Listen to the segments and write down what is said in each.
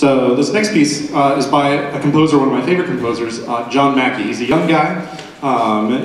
So this next piece is by a composer, one of my favorite composers, John Mackey. He's a young guy.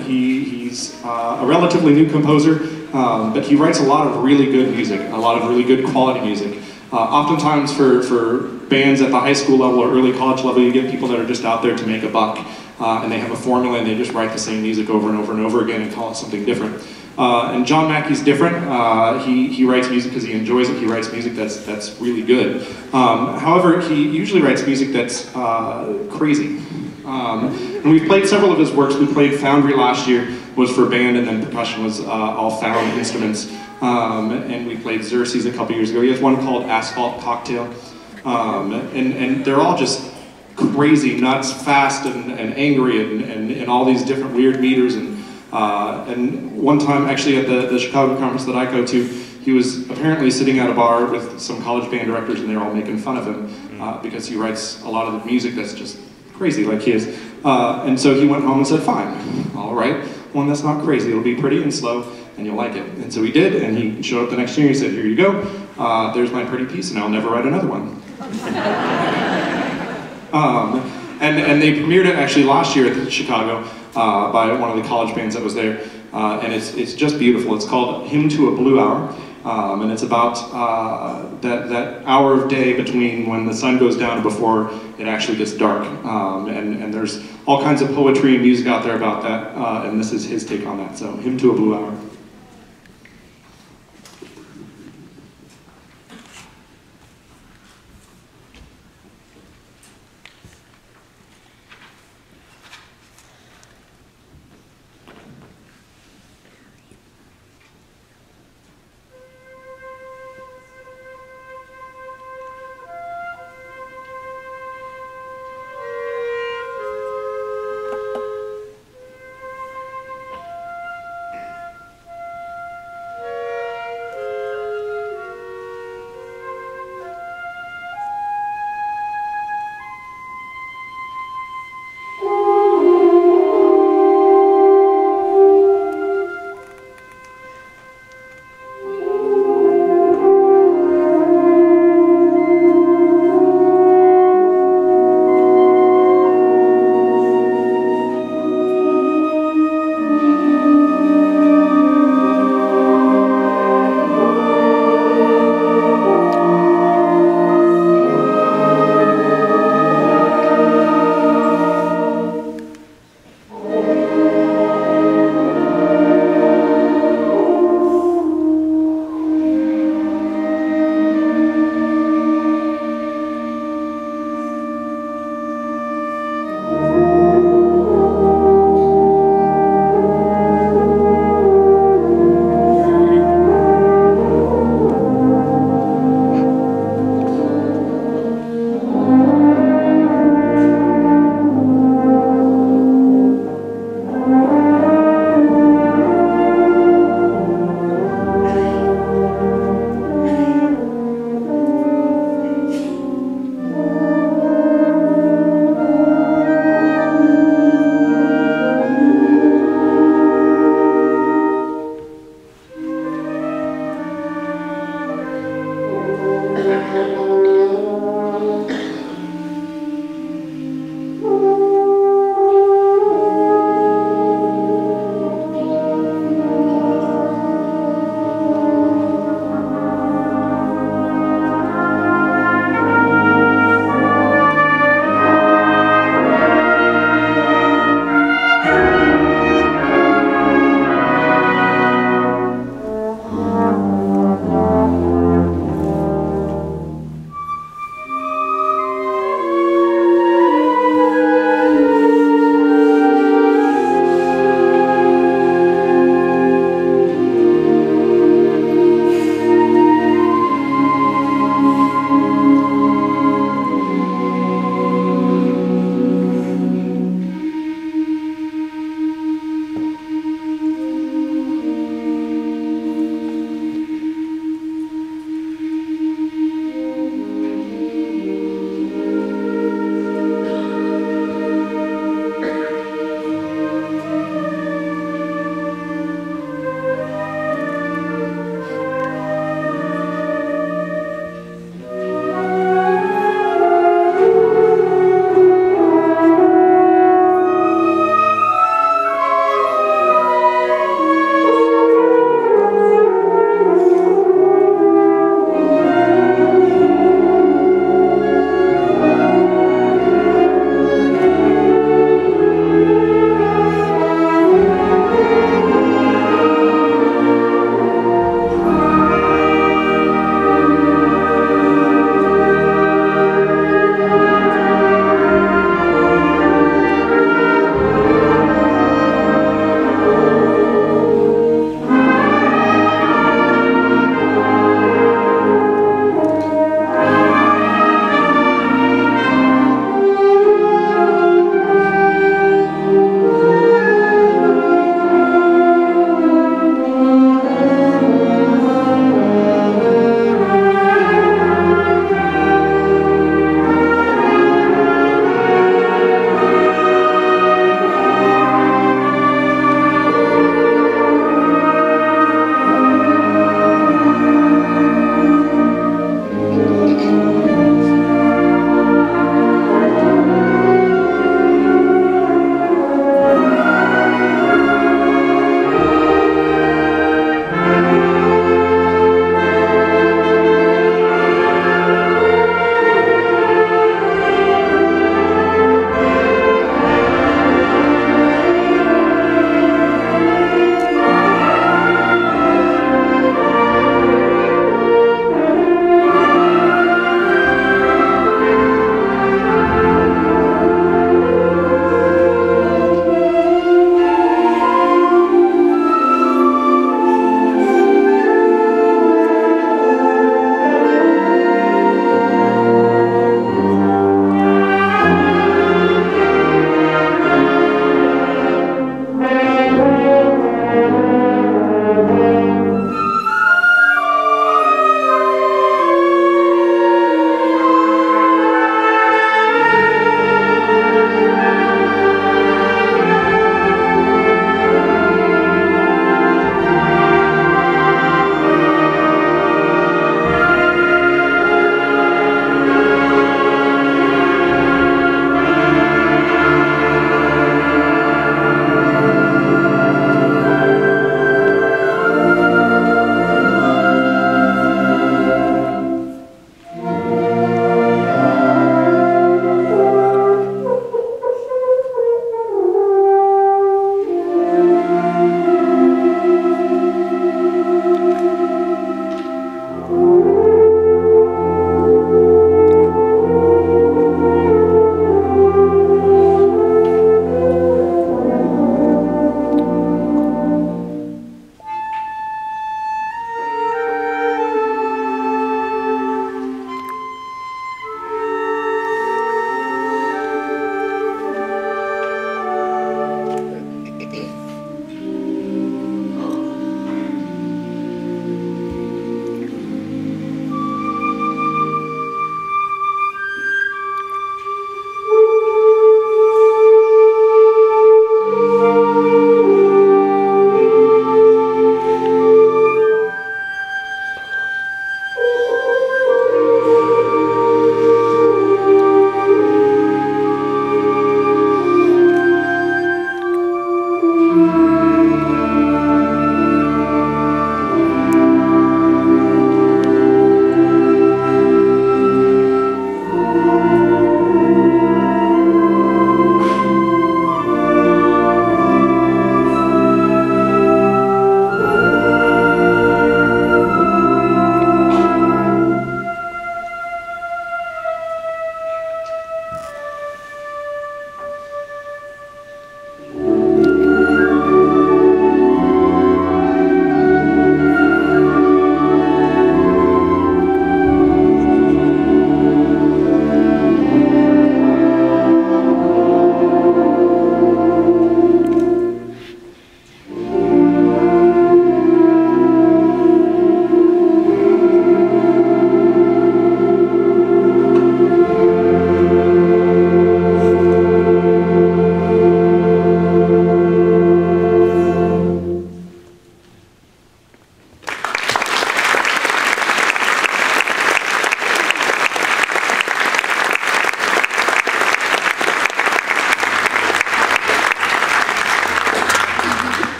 He's a relatively new composer, but he writes a lot of really good music, a lot of really good quality music. Oftentimes for bands at the high school level or early college level, you get people that are just out there to make a buck, and they have a formula and they just write the same music over and over and over again and call it something different. And John Mackey's different. He writes music because he enjoys it. He writes music that's really good. However, he usually writes music that's crazy. And we've played several of his works. We played Foundry last year, was for band, and then percussion was all found instruments. And we played Xerxes a couple years ago. He has one called Asphalt Cocktail. And they're all just crazy, nuts, fast, and angry, and all these different weird meters. And one time, actually at the Chicago conference that I go to, he was apparently sitting at a bar with some college band directors, and they were all making fun of him because he writes a lot of the music that's just crazy like he is. And so he went home and said, fine, all right, one that's not crazy, it'll be pretty and slow, and you'll like it. And so he did, and he showed up the next year and he said, here you go, there's my pretty piece, and I'll never write another one. And they premiered it actually last year at Chicago by one of the college bands that was there, and it's just beautiful. It's called Hymn to a Blue Hour, and it's about that hour of day between when the sun goes down and before it actually gets dark. And there's all kinds of poetry and music out there about that, and this is his take on that. So Hymn to a Blue Hour.